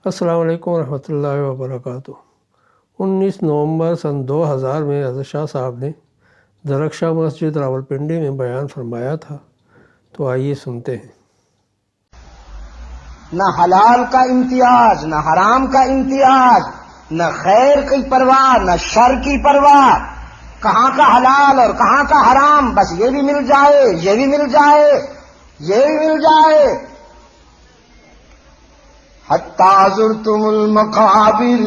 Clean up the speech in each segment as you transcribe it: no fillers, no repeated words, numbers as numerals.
السلام علیکم ورحمۃ اللہ وبرکاتہ۔ 19 نومبر سن 2000 میں حضرت شاہ صاحب نے درخشاں مسجد راولپنڈی میں بیان فرمایا تھا، تو آئیے سنتے ہیں۔ نہ حلال کا امتیاز، نہ حرام کا امتیاز، نہ خیر کی پرواہ، نہ شر کی پرواہ، کہاں کا حلال اور کہاں کا حرام، بس یہ بھی مل جائے، یہ بھی مل جائے، یہ بھی مل جائے۔ حتیٰ زرتم المقابر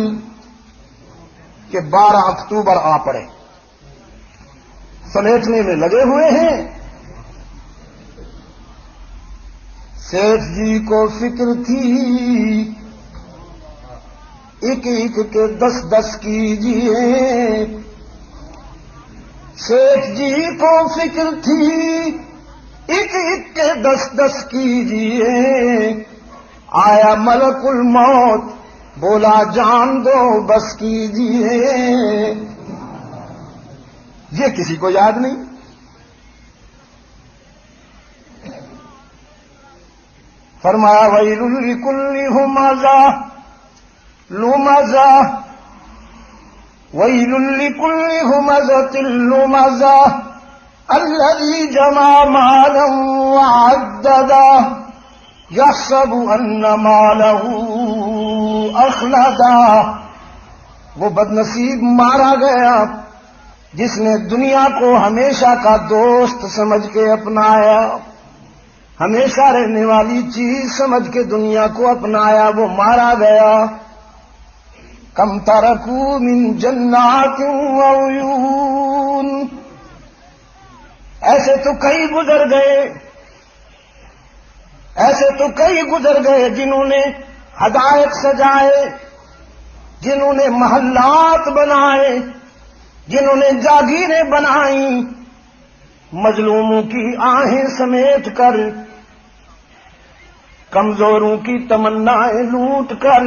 کہ 12 اکتوبر آ پڑے، سمیٹنے میں لگے ہوئے ہیں۔ سیٹھ جی کو فکر تھی ایک ایک کے 10 کیجئے، سیٹھ جی کو فکر تھی ایک ایک کے 10 کیجئے۔ آیا ملک الموت بولا جان دو بس کیجئے۔ یہ کسی کو یاد نہیں۔ فرمایا ویل لکل ہمزہ لمزہ، ویل لکل ہمزۃ لمزہ الذی جمع مالا وعددہ یحسب ان مالہ اخلدہ۔ وہ بدنصیب مارا گیا جس نے دنیا کو ہمیشہ کا دوست سمجھ کے اپنایا، ہمیشہ رہنے والی چیز سمجھ کے دنیا کو اپنایا، وہ مارا گیا۔ کم ترکوا من جنات وعیون، ایسے تو کئی گزر گئے، ایسے تو کئی گزر گئے جنہوں نے حدائق سجائے، جنہوں نے محلات بنائے، جنہوں نے جاگیریں بنائیں، مظلوموں کی آہیں سمیٹ کر، کمزوروں کی تمنائیں لوٹ کر،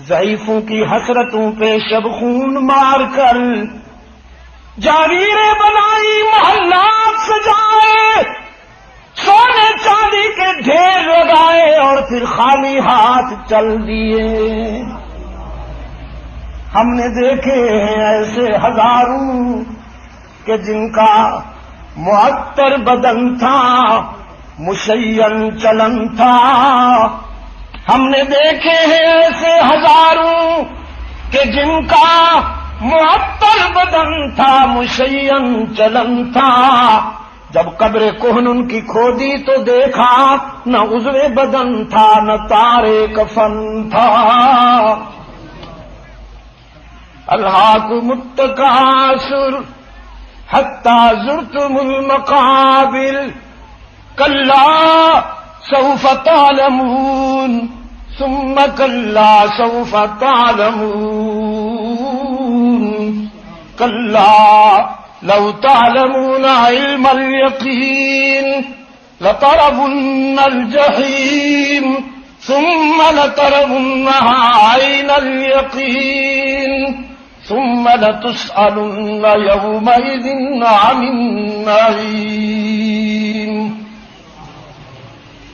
ضعیفوں کی حسرتوں پہ شب خون مار کر، جاگیریں بنائی، محلات سجائے، سونے چاندی کے ڈھیر لگائے، اور پھر خالی ہاتھ چل دیے۔ ہم نے دیکھے ہیں ایسے ہزاروں کہ جن کا معطر بدن تھا، مشین چلن تھا۔ ہم نے دیکھے ہیں ایسے ہزاروں کہ جن کا معطر بدن تھا، مشین چلن تھا۔ جب قبر کہن ان کی کھودی تو دیکھا نہ عضو بدن تھا، نہ تارے کفن تھا۔ الہاکم التکاثر حتی زرتم المقابر کلا سوف تعلمون ثم کلا سوف تعلمون کلا لو تعلمون علم اليقین لترون الجحیم ثم لترونها عین اليقین ثم لتسألن یومئذ عن النعیم۔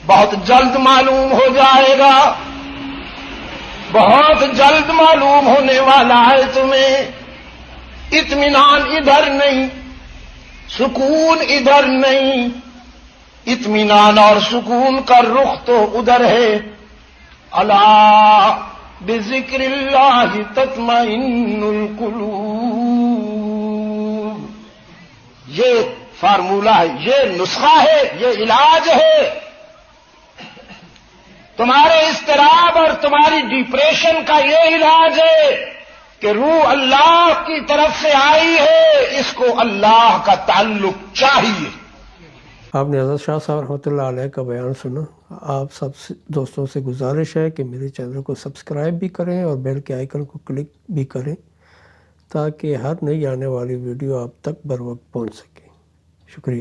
بہت جلد معلوم ہو جائے گا، بہت جلد معلوم ہونے والا ہے تمہیں۔ اطمینان ادھر نہیں، سکون ادھر نہیں، اطمینان اور سکون کا رخ تو ادھر ہے۔ الا بذکر اللہ تطمئن القلوب۔ یہ فارمولہ ہے، یہ نسخہ ہے، یہ علاج ہے۔ تمہارے اضطراب اور تمہاری ڈپریشن کا یہ علاج ہے کہ روح اللہ کی طرف سے آئی ہے، اس کو اللہ کا تعلق چاہیے۔ آپ نے حضرت شاہ صاحب رحمۃ اللہ علیہ کا بیان سنا۔ آپ سب دوستوں سے گزارش ہے کہ میرے چینل کو سبسکرائب بھی کریں اور بیل کے آئیکن کو کلک بھی کریں تاکہ ہر نئی آنے والی ویڈیو آپ تک بر وقت پہنچ سکے۔ شکریہ۔